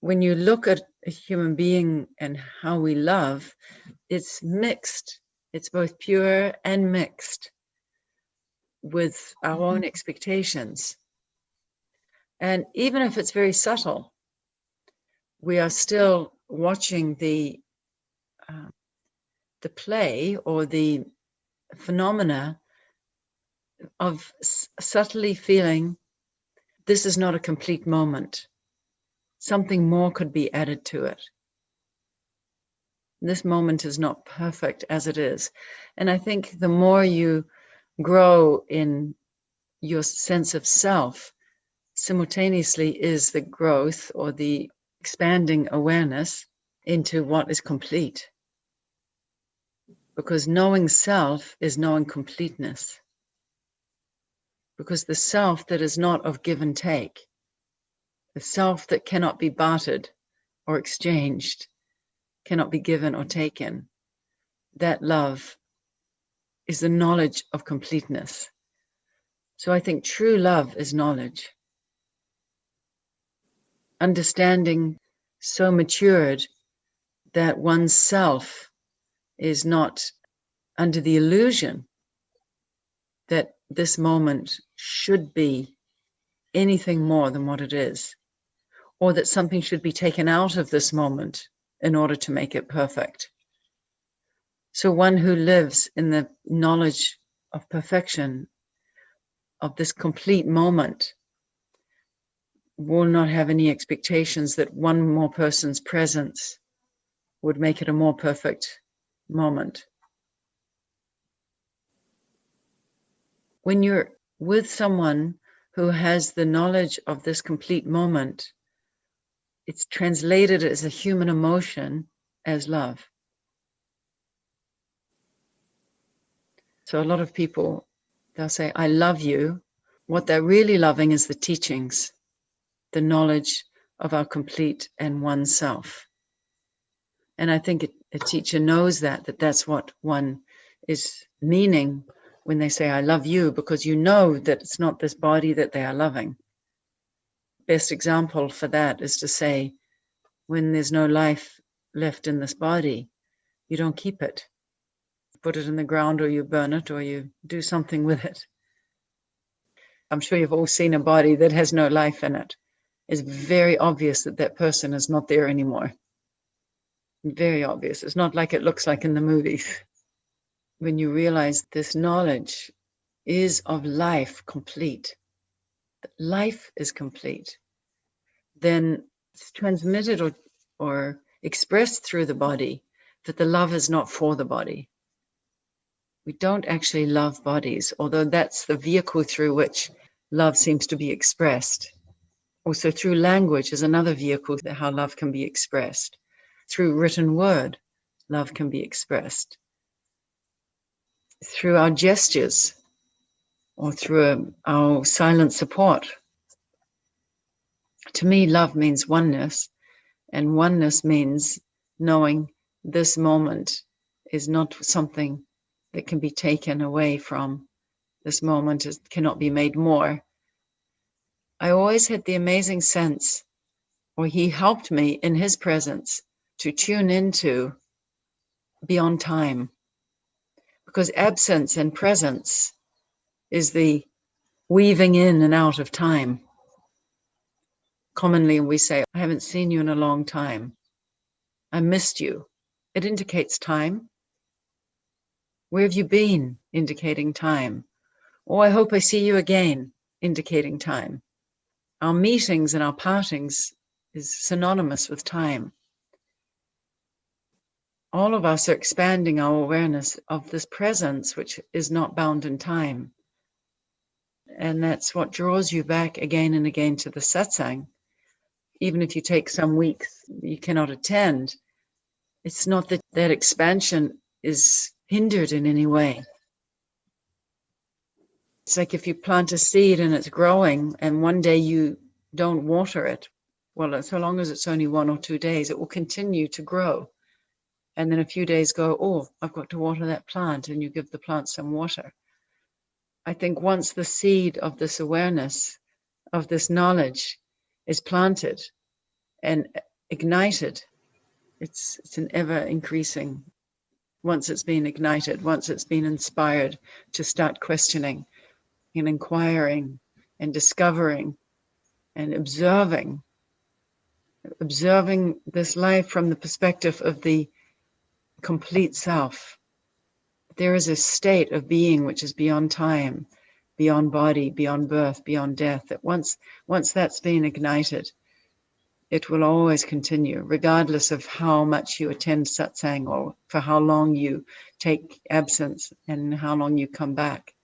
when you look at a human being and how we love, it's mixed. It's both pure and mixed with our own expectations. And even if it's very subtle, we are still watching the play or the phenomena of subtly feeling this is not a complete moment. Something more could be added to it. This moment is not perfect as it is. And I think the more you grow in your sense of self, simultaneously is the growth or the expanding awareness into what is complete. Because knowing self is knowing completeness. Because the self that is not of give and take, the self that cannot be bartered or exchanged, cannot be given or taken, that love is the knowledge of completeness. So I think true love is knowledge. Understanding so matured that one's self is not under the illusion that this moment should be anything more than what it is, or that something should be taken out of this moment in order to make it perfect. So one who lives in the knowledge of perfection, of this complete moment, will not have any expectations that one more person's presence would make it a more perfect moment. When you're with someone who has the knowledge of this complete moment, it's translated as a human emotion as love. So a lot of people, they'll say, I love you. What they're really loving is the teachings, the knowledge of our complete and one self. And I think a teacher knows that that's what one is meaning when they say, I love you, because you know that it's not this body that they are loving. Best example for that is to say, when there's no life left in this body, you don't keep it. Put it in the ground, or you burn it, or you do something with it. I'm sure you've all seen a body that has no life in it. It's very obvious that that person is not there anymore. Very obvious. It's not like it looks like in the movies. When you realize this knowledge is of life complete, that life is complete, then it's transmitted or expressed through the body that the love is not for the body. We don't actually love bodies, although that's the vehicle through which love seems to be expressed. Also through language is another vehicle that how love can be expressed. Through written word, love can be expressed. Through our gestures or through our silent support. To me, love means oneness, and oneness means knowing this moment is not something that can be taken away from. This moment cannot be made more. I always had the amazing sense, or he helped me in his presence to tune into beyond time. Because absence and presence is the weaving in and out of time. Commonly we say, I haven't seen you in a long time. I missed you. It indicates time. Where have you been? Indicating time. Oh, I hope I see you again. Indicating time. Our meetings and our partings is synonymous with time. All of us are expanding our awareness of this presence, which is not bound in time. And that's what draws you back again and again to the satsang. Even if you take some weeks you cannot attend, it's not that that expansion is hindered in any way. It's like if you plant a seed and it's growing and one day you don't water it, well, so long as it's only 1 or 2 days, it will continue to grow. And then a few days go, oh, I've got to water that plant, and you give the plant some water. I think once the seed of this awareness, of this knowledge is planted, and ignited, it's an ever increasing. Once it's been ignited, once it's been inspired to start questioning and inquiring and discovering and observing this life from the perspective of the complete self. There is a state of being which is beyond time, beyond body, beyond birth, beyond death, that once that's been ignited, it will always continue, regardless of how much you attend satsang or for how long you take absence and how long you come back.